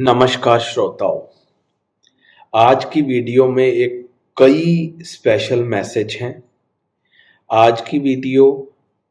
नमस्कार श्रोताओं। आज की वीडियो में एक कई स्पेशल मैसेज हैं। आज की वीडियो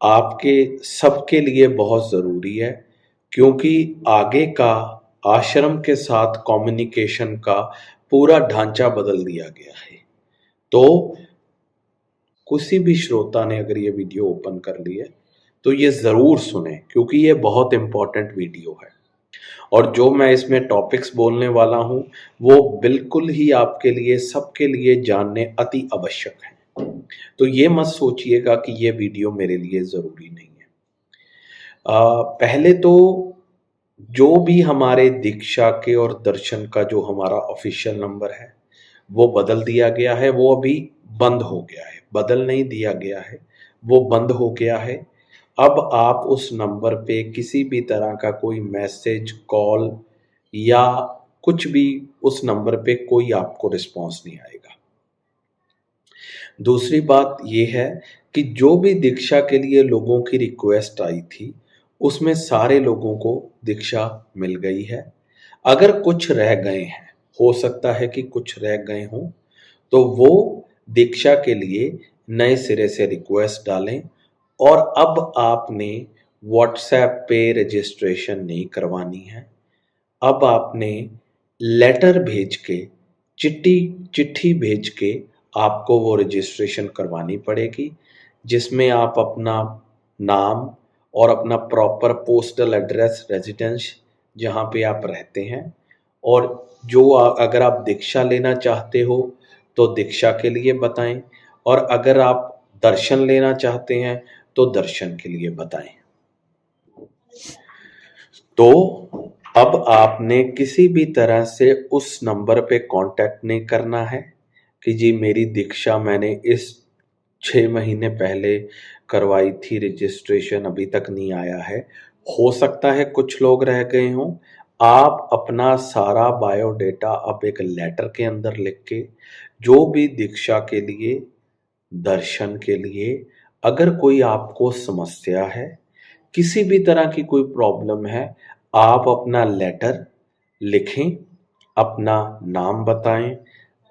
आपके सबके लिए बहुत ज़रूरी है क्योंकि आगे का आश्रम के साथ कम्युनिकेशन का पूरा ढांचा बदल दिया गया है। तो किसी भी श्रोता ने अगर ये वीडियो ओपन कर ली है तो ये ज़रूर सुने क्योंकि ये बहुत इम्पोर्टेंट वीडियो है। और जो मैं इसमें टॉपिक्स बोलने वाला हूँ वो बिल्कुल ही आपके लिए सबके लिए जानने अति आवश्यक है। तो ये मत सोचिएगा कि ये वीडियो मेरे लिए ज़रूरी नहीं है। पहले तो जो भी हमारे दीक्षा के और दर्शन का जो हमारा ऑफिशियल नंबर है वो बदल दिया गया है। वो अभी बंद हो गया है, बदल नहीं दिया गया है, वो बंद हो गया है। अब आप उस नंबर पे किसी भी तरह का कोई मैसेज, कॉल या कुछ भी उस नंबर पे कोई आपको रिस्पॉन्स नहीं आएगा। दूसरी बात ये है कि जो भी दीक्षा के लिए लोगों की रिक्वेस्ट आई थी उसमें सारे लोगों को दीक्षा मिल गई है। अगर कुछ रह गए हैं, हो सकता है कि कुछ रह गए हों, तो वो दीक्षा के लिए नए सिरे से रिक्वेस्ट डालें। और अब आपने व्हाट्सएप पे रजिस्ट्रेशन नहीं करवानी है। अब आपने लेटर भेज के, चिट्ठी भेज के आपको वो रजिस्ट्रेशन करवानी पड़ेगी, जिसमें आप अपना नाम और अपना प्रॉपर पोस्टल एड्रेस, रेजिडेंस जहाँ पे आप रहते हैं, और जो अगर आप दीक्षा लेना चाहते हो तो दीक्षा के लिए बताएं, और अगर आप दर्शन लेना चाहते हैं तो दर्शन के लिए बताएं। तो अब आपने किसी भी तरह से उस नंबर पे कांटेक्ट नहीं करना है कि जी मेरी दीक्षा मैंने इस 6 महीने पहले करवाई थी रजिस्ट्रेशन, अभी तक नहीं आया है। हो सकता है कुछ लोग रह गए हों। आप अपना सारा बायोडेटा अब एक लेटर के अंदर लिख के, जो भी दीक्षा के लिए, दर्शन के लिए अगर कोई आपको समस्या है, किसी भी तरह की कोई प्रॉब्लम है, आप अपना लेटर लिखें, अपना नाम बताएं,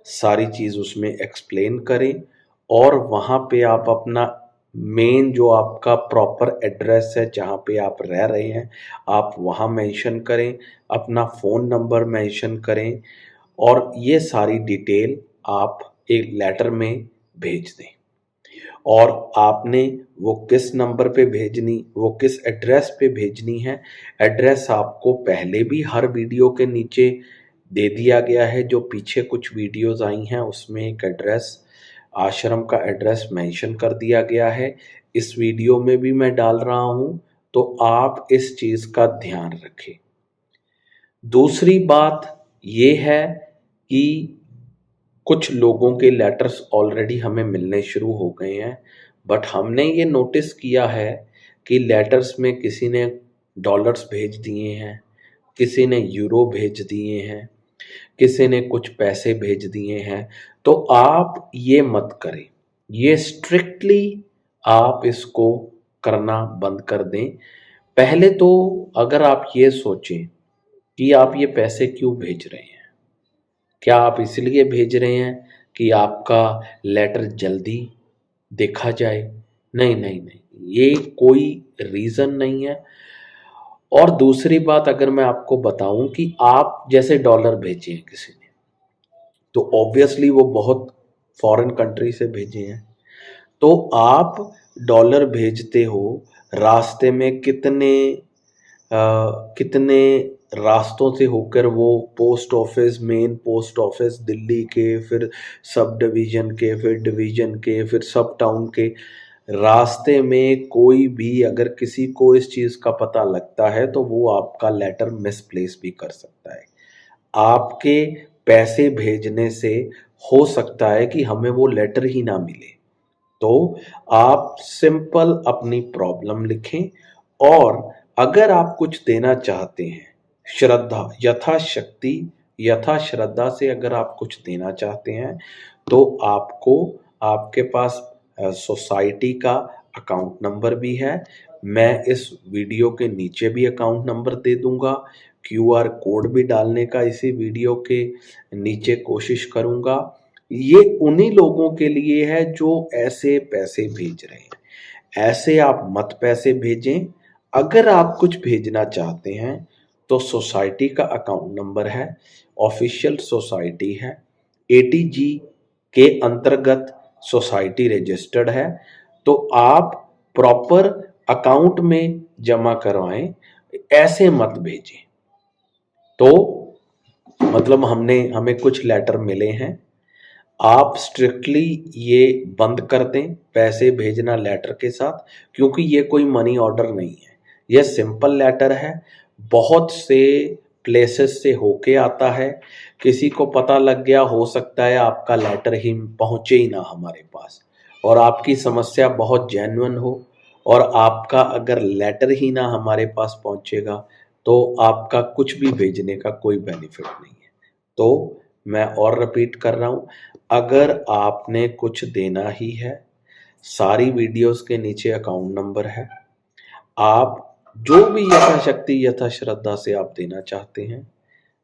सारी चीज़ उसमें एक्सप्लेन करें, और वहाँ पे आप अपना मेन जो आपका प्रॉपर एड्रेस है जहाँ पे आप रह रहे हैं आप वहाँ मेंशन करें, अपना फ़ोन नंबर मेंशन करें, और ये सारी डिटेल आप एक लेटर में भेज दें। और आपने वो किस नंबर पे भेजनी, वो किस एड्रेस पे भेजनी है, एड्रेस आपको पहले भी हर वीडियो के नीचे दे दिया गया है। जो पीछे कुछ वीडियोस आई हैं उसमें एक एड्रेस, आश्रम का एड्रेस मेंशन कर दिया गया है। इस वीडियो में भी मैं डाल रहा हूँ, तो आप इस चीज़ का ध्यान रखें। दूसरी बात ये है कि कुछ लोगों के लेटर्स ऑलरेडी हमें मिलने शुरू हो गए हैं, बट हमने ये नोटिस किया है कि लेटर्स में किसी ने डॉलर्स भेज दिए हैं, किसी ने यूरो भेज दिए हैं, किसी ने कुछ पैसे भेज दिए हैं। तो आप ये मत करें, ये स्ट्रिक्टली आप इसको करना बंद कर दें। पहले तो अगर आप ये सोचें कि आप ये पैसे क्यों भेज रहे हैं, क्या आप इसलिए भेज रहे हैं कि आपका लेटर जल्दी देखा जाए? नहीं नहीं नहीं, ये कोई रीज़न नहीं है। और दूसरी बात अगर मैं आपको बताऊं कि आप जैसे डॉलर भेजे हैं किसी ने, तो ऑब्वियसली वो बहुत फॉरेन कंट्री से भेजे हैं। तो आप डॉलर भेजते हो, रास्ते में कितने रास्तों से होकर वो post office, main post office Delhi के, फिर सब डिवीज़न के, फिर डिवीज़न के, फिर सब टाउन के, रास्ते में कोई भी अगर किसी को इस चीज़ का पता लगता है तो वो आपका लेटर मिसप्लेस भी कर सकता है। आपके पैसे भेजने से हो सकता है कि हमें वो लेटर ही ना मिले। तो आप सिंपल अपनी प्रॉब्लम लिखें, और अगर आप कुछ देना चाहते हैं, श्रद्धा यथाशक्ति, यथा श्रद्धा से अगर आप कुछ देना चाहते हैं, तो आपको आपके पास सोसाइटी का अकाउंट नंबर भी है। मैं इस वीडियो के नीचे भी अकाउंट नंबर दे दूंगा। क्यूआर कोड भी डालने का इसी वीडियो के नीचे कोशिश करूंगा। ये उन्हीं लोगों के लिए है जो ऐसे पैसे भेज रहे हैं। ऐसे आप मत पैसे भेजें। अगर आप कुछ भेजना चाहते हैं तो सोसाइटी का अकाउंट नंबर है, ऑफिशियल सोसाइटी है, एटीजी के अंतर्गत सोसाइटी रजिस्टर्ड है, तो आप प्रॉपर अकाउंट में जमा करवाएं, ऐसे मत भेजें। तो मतलब हमें कुछ लेटर मिले हैं, आप स्ट्रिक्टली ये बंद कर दें पैसे भेजना लेटर के साथ, क्योंकि ये कोई मनी ऑर्डर नहीं है, यह सिंपल लेटर है। बहुत से प्लेसेस से होके आता है, किसी को पता लग गया, हो सकता है आपका लेटर ही पहुंचे ही ना हमारे पास, और आपकी समस्या बहुत जेन्युइन हो, और आपका अगर लेटर ही ना हमारे पास पहुंचेगा तो आपका कुछ भी भेजने का कोई बेनिफिट नहीं है। तो मैं और रिपीट कर रहा हूं, अगर आपने कुछ देना ही है, सारी वीडियोस के नीचे अकाउंट नंबर है, आप जो भी यथाशक्ति यथा श्रद्धा से आप देना चाहते हैं,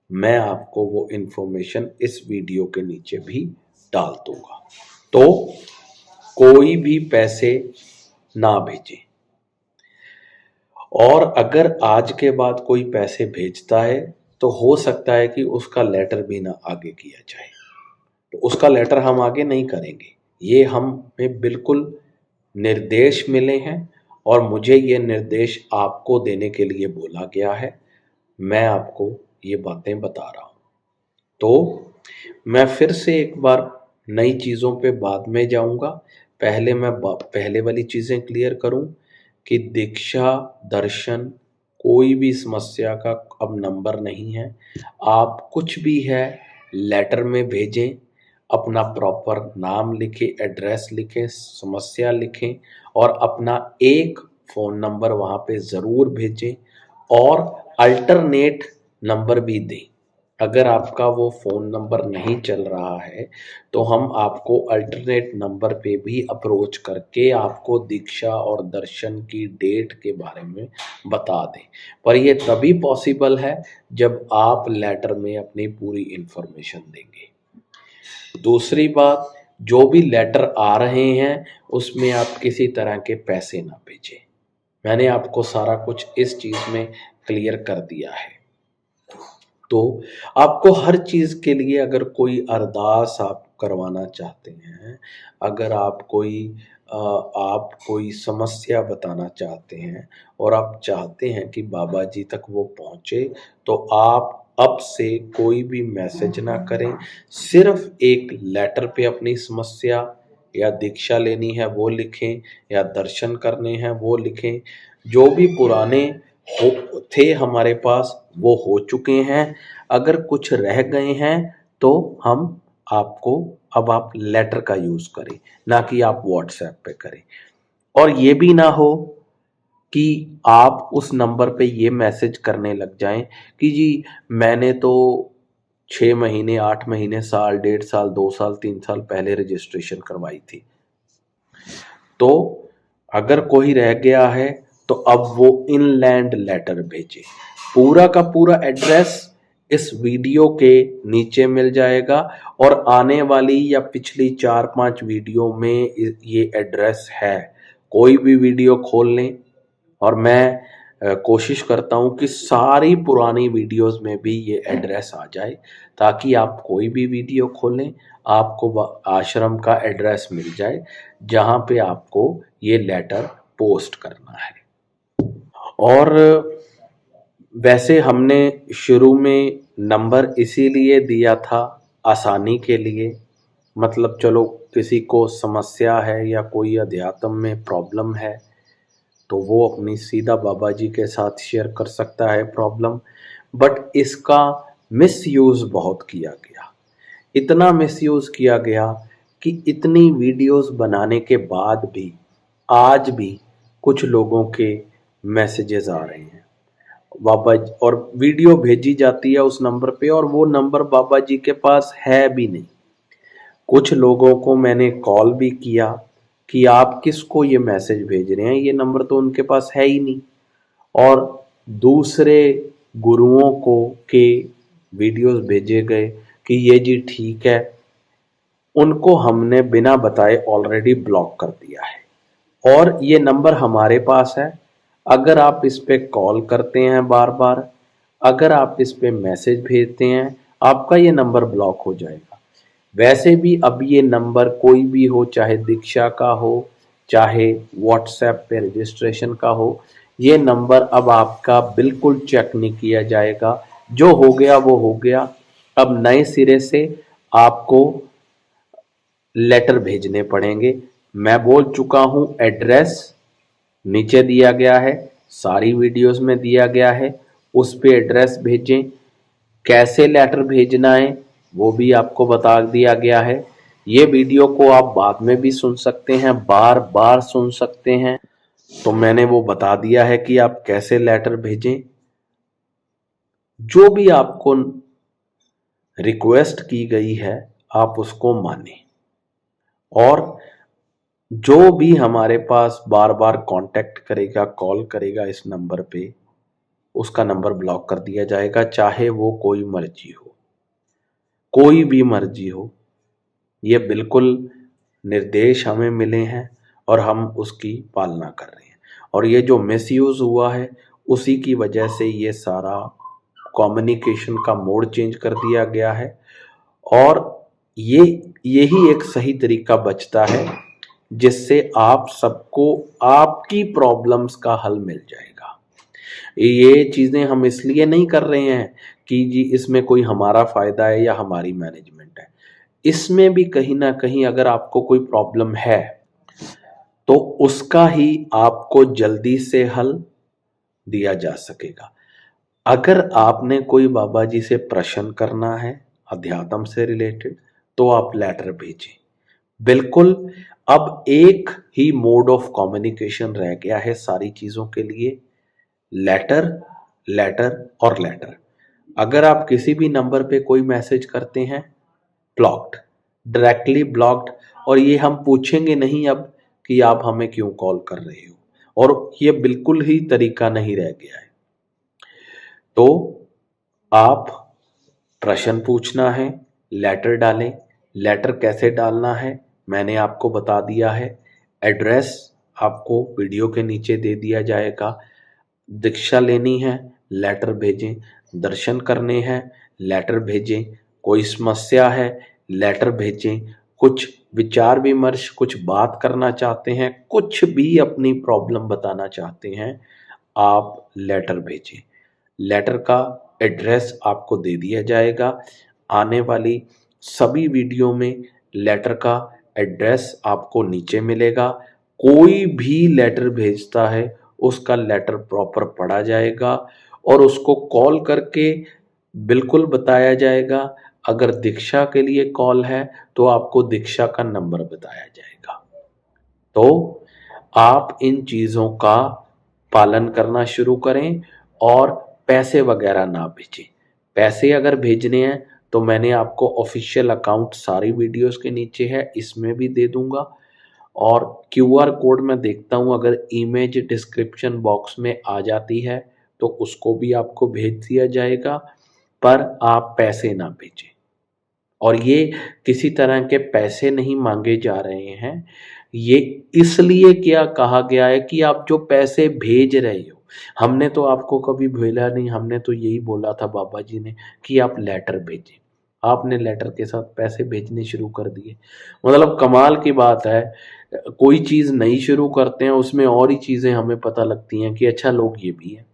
मैं आपको वो इंफॉर्मेशन इस वीडियो के नीचे भी डाल दूंगा। तो कोई भी पैसे ना भेजें, और अगर आज के बाद कोई पैसे भेजता है तो हो सकता है कि उसका लेटर भी ना आगे किया जाए, तो उसका लेटर हम आगे नहीं करेंगे। ये हमें बिल्कुल निर्देश मिले हैं, और मुझे ये निर्देश आपको देने के लिए बोला गया है। मैं आपको ये बातें बता रहा हूँ। तो मैं फिर से एक बार नई चीज़ों पे बाद में जाऊँगा। पहले मैं पहले वाली चीज़ें क्लियर करूँ कि दीक्षा दर्शन कोई भी समस्या का अब नंबर नहीं है। आप कुछ भी है लेटर में भेजें, अपना प्रॉपर नाम लिखें, एड्रेस लिखें, समस्या लिखें, और अपना एक फ़ोन नंबर वहाँ पे ज़रूर भेजें, और अल्टरनेट नंबर भी दें। अगर आपका वो फ़ोन नंबर नहीं चल रहा है तो हम आपको अल्टरनेट नंबर पे भी अप्रोच करके आपको दीक्षा और दर्शन की डेट के बारे में बता दें। पर ये तभी पॉसिबल है जब आप लेटर में अपनी पूरी इन्फॉर्मेशन देंगे। दूसरी बात, जो भी लेटर आ रहे हैं उसमें आप किसी तरह के पैसे ना भेजें। मैंने आपको सारा कुछ इस चीज़ में क्लियर कर दिया है। तो आपको हर चीज़ के लिए अगर कोई अरदास आप करवाना चाहते हैं, अगर आप कोई समस्या बताना चाहते हैं और आप चाहते हैं कि बाबा जी तक वो पहुँचे, तो आप अब से कोई भी मैसेज ना करें, सिर्फ एक लेटर पे अपनी समस्या या दीक्षा लेनी है वो लिखें, या दर्शन करने हैं वो लिखें। जो भी पुराने हो थे हमारे पास वो हो चुके हैं, अगर कुछ रह गए हैं तो हम आपको, अब आप लेटर का यूज़ करें, ना कि आप व्हाट्सएप पे करें। और ये भी ना हो कि आप उस नंबर पे ये मैसेज करने लग जाएं कि जी मैंने तो 6 महीने, 8 महीने, साल, 1.5 साल, 2 साल, 3 साल पहले रजिस्ट्रेशन करवाई थी। तो अगर कोई रह गया है तो अब वो इनलैंड लेटर भेजे। पूरा का पूरा एड्रेस इस वीडियो के नीचे मिल जाएगा, और आने वाली या पिछली 4-5 वीडियो में ये एड्रेस है। कोई भी वीडियो खोल लें, और मैं कोशिश करता हूँ कि सारी पुरानी वीडियोस में भी ये एड्रेस आ जाए, ताकि आप कोई भी वीडियो खोलें आपको आश्रम का एड्रेस मिल जाए जहाँ पे आपको ये लेटर पोस्ट करना है। और वैसे हमने शुरू में नंबर इसीलिए दिया था आसानी के लिए, मतलब चलो किसी को समस्या है या कोई अध्यात्म में प्रॉब्लम है तो वो अपनी सीधा बाबा जी के साथ शेयर कर सकता है प्रॉब्लम। बट इसका मिसयूज़ बहुत किया गया, इतना मिसयूज़ किया गया कि इतनी वीडियोस बनाने के बाद भी आज भी कुछ लोगों के मैसेजेस आ रहे हैं बाबा, और वीडियो भेजी जाती है उस नंबर पे, और वो नंबर बाबा जी के पास है भी नहीं। कुछ लोगों को मैंने कॉल भी किया कि आप किसको ये मैसेज भेज रहे हैं, ये नंबर तो उनके पास है ही नहीं। और दूसरे गुरुओं को के वीडियोस भेजे गए कि ये जी ठीक है, उनको हमने बिना बताए ऑलरेडी ब्लॉक कर दिया है। और ये नंबर हमारे पास है, अगर आप इस पे कॉल करते हैं बार बार, अगर आप इस पे मैसेज भेजते हैं, आपका ये नंबर ब्लॉक हो जाएगा। वैसे भी अब ये नंबर कोई भी हो, चाहे दीक्षा का हो, चाहे व्हाट्सएप पे रजिस्ट्रेशन का हो, ये नंबर अब आपका बिल्कुल चेक नहीं किया जाएगा। जो हो गया वो हो गया। अब नए सिरे से आपको लेटर भेजने पड़ेंगे। मैं बोल चुका हूं, एड्रेस नीचे दिया गया है, सारी वीडियोस में दिया गया है, उस पे एड्रेस भेजें। कैसे लेटर भेजना है वो भी आपको बता दिया गया है। ये वीडियो को आप बाद में भी सुन सकते हैं, बार बार सुन सकते हैं, तो मैंने वो बता दिया है कि आप कैसे लेटर भेजें। जो भी आपको रिक्वेस्ट की गई है आप उसको माने, और जो भी हमारे पास बार बार कांटेक्ट करेगा, कॉल करेगा इस नंबर पे, उसका नंबर ब्लॉक कर दिया जाएगा, चाहे वो कोई मर्जी हो, कोई भी मर्जी हो। ये बिल्कुल निर्देश हमें मिले हैं और हम उसकी पालना कर रहे हैं। और ये जो मिसयूज हुआ है उसी की वजह से ये सारा कम्युनिकेशन का मोड चेंज कर दिया गया है। और ये यही एक सही तरीका बचता है जिससे आप सबको आपकी प्रॉब्लम्स का हल मिल जाएगा। ये चीज़ें हम इसलिए नहीं कर रहे हैं कि जी इसमें कोई हमारा फ़ायदा है या हमारी मैनेजमेंट है। इसमें भी कहीं ना कहीं अगर आपको कोई प्रॉब्लम है तो उसका ही आपको जल्दी से हल दिया जा सकेगा। अगर आपने कोई बाबा जी से प्रश्न करना है अध्यात्म से रिलेटेड, तो आप लेटर भेजें। बिल्कुल, अब एक ही मोड ऑफ कम्युनिकेशन रह गया है सारी चीज़ों के लिए, लेटर, लेटर और लेटर। अगर आप किसी भी नंबर पे कोई मैसेज करते हैं, ब्लॉक्ड, डायरेक्टली ब्लॉक्ड। और ये हम पूछेंगे नहीं अब कि आप हमें क्यों कॉल कर रहे हो, और ये बिल्कुल ही तरीका नहीं रह गया है। तो आप प्रश्न पूछना है, लेटर डालें। लेटर कैसे डालना है मैंने आपको बता दिया है। एड्रेस आपको वीडियो के नीचे दे दिया जाएगा। दीक्षा लेनी है, लेटर भेजें। दर्शन करने हैं, लेटर भेजें। कोई समस्या है, लेटर भेजें। कुछ विचार विमर्श, कुछ बात करना चाहते हैं, कुछ भी अपनी प्रॉब्लम बताना चाहते हैं, आप लेटर भेजें। लेटर का एड्रेस आपको दे दिया जाएगा। आने वाली सभी वीडियो में लेटर का एड्रेस आपको नीचे मिलेगा। कोई भी लेटर भेजता है उसका लेटर प्रॉपर पढ़ा जाएगा और उसको कॉल करके बिल्कुल बताया जाएगा। अगर दीक्षा के लिए कॉल है तो आपको दीक्षा का नंबर बताया जाएगा। तो आप इन चीज़ों का पालन करना शुरू करें और पैसे वगैरह ना भेजें। पैसे अगर भेजने हैं तो मैंने आपको ऑफिशियल अकाउंट सारी वीडियोस के नीचे है, इसमें भी दे दूंगा। और क्यूआर कोड मैं देखता हूँ अगर इमेज डिस्क्रिप्शन बॉक्स में आ जाती है तो उसको भी आपको भेज दिया जाएगा, पर आप पैसे ना भेजें। और ये किसी तरह के पैसे नहीं मांगे जा रहे हैं। ये इसलिए क्या कहा गया है कि आप जो पैसे भेज रहे हो, हमने तो आपको कभी भेजा नहीं, हमने तो यही बोला था बाबा जी ने कि आप लेटर भेजें। आपने लेटर के साथ पैसे भेजने शुरू कर दिए। मतलब कमाल की बात है, कोई चीज़ नई शुरू करते हैं उसमें और ही चीज़ें हमें पता लगती हैं कि अच्छा लोग ये भी हैं।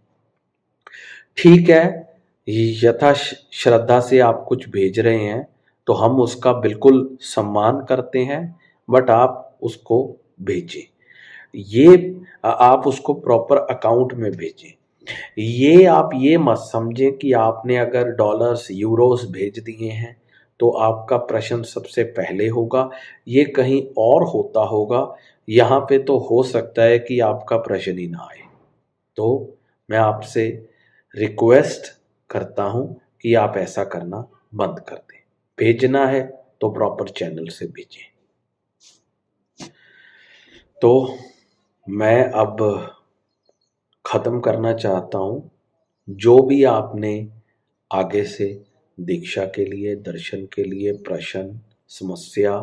ठीक है, यथा श्रद्धा से आप कुछ भेज रहे हैं तो हम उसका बिल्कुल सम्मान करते हैं, बट आप उसको भेजें। ये आप उसको प्रॉपर अकाउंट में भेजें। ये आप ये मत समझें कि आपने अगर डॉलर्स यूरोस भेज दिए हैं तो आपका प्रश्न सबसे पहले होगा। ये कहीं और होता होगा, यहाँ पे तो हो सकता है कि आपका प्रश्न ही ना आए। तो मैं आपसे रिक्वेस्ट करता हूँ कि आप ऐसा करना बंद कर दें। भेजना है तो प्रॉपर चैनल से भेजें। तो मैं अब ख़त्म करना चाहता हूँ। जो भी आपने आगे से दीक्षा के लिए, दर्शन के लिए प्रश्न, समस्या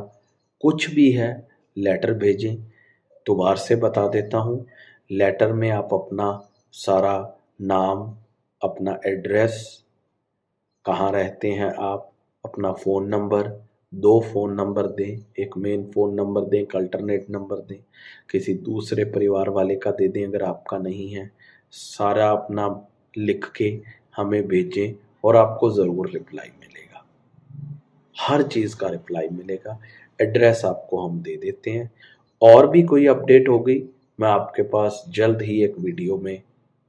कुछ भी है, लेटर भेजें। दोबारा से बता देता हूँ, लेटर में आप अपना सारा नाम, अपना एड्रेस, कहाँ रहते हैं आप, अपना फ़ोन नंबर, 2 फ़ोन नंबर दें, एक मेन फ़ोन नंबर दें, एक अल्टरनेट नंबर दें, किसी दूसरे परिवार वाले का दे दें अगर आपका नहीं है। सारा अपना लिख के हमें भेजें और आपको ज़रूर रिप्लाई मिलेगा। हर चीज़ का रिप्लाई मिलेगा। एड्रेस आपको हम दे देते हैं। और भी कोई अपडेट हो गई, मैं आपके पास जल्द ही एक वीडियो में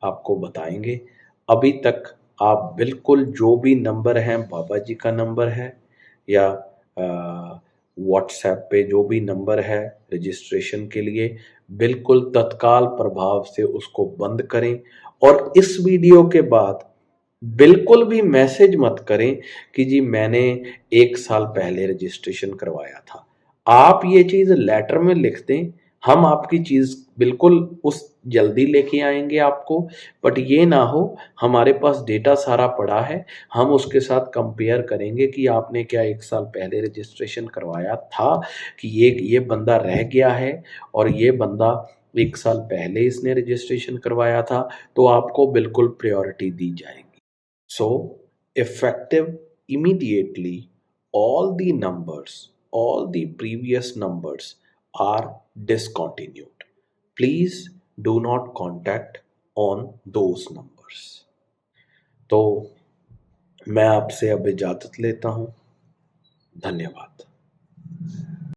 आपको बताएँगे। अभी तक आप बिल्कुल जो भी नंबर हैं, बाबा जी का नंबर है या व्हाट्सएप पे जो भी नंबर है रजिस्ट्रेशन के लिए, बिल्कुल तत्काल प्रभाव से उसको बंद करें। और इस वीडियो के बाद बिल्कुल भी मैसेज मत करें कि जी मैंने 1 साल पहले रजिस्ट्रेशन करवाया था। आप ये चीज़ लेटर में लिख दें, हम आपकी चीज़ बिल्कुल उस जल्दी लेके आएँगे आपको, बट ये ना हो हमारे पास डेटा सारा पड़ा है, हम उसके साथ कंपेयर करेंगे कि आपने क्या 1 साल पहले रजिस्ट्रेशन करवाया था कि ये बंदा रह गया है और ये बंदा 1 साल पहले इसने रजिस्ट्रेशन करवाया था, तो आपको बिल्कुल प्रायोरिटी दी जाएगी। So, effective immediately, all the previous numbers are discontinued. Please do not contact on those numbers. तो मैं आपसे अब इजाज़त लेता हूँ। धन्यवाद।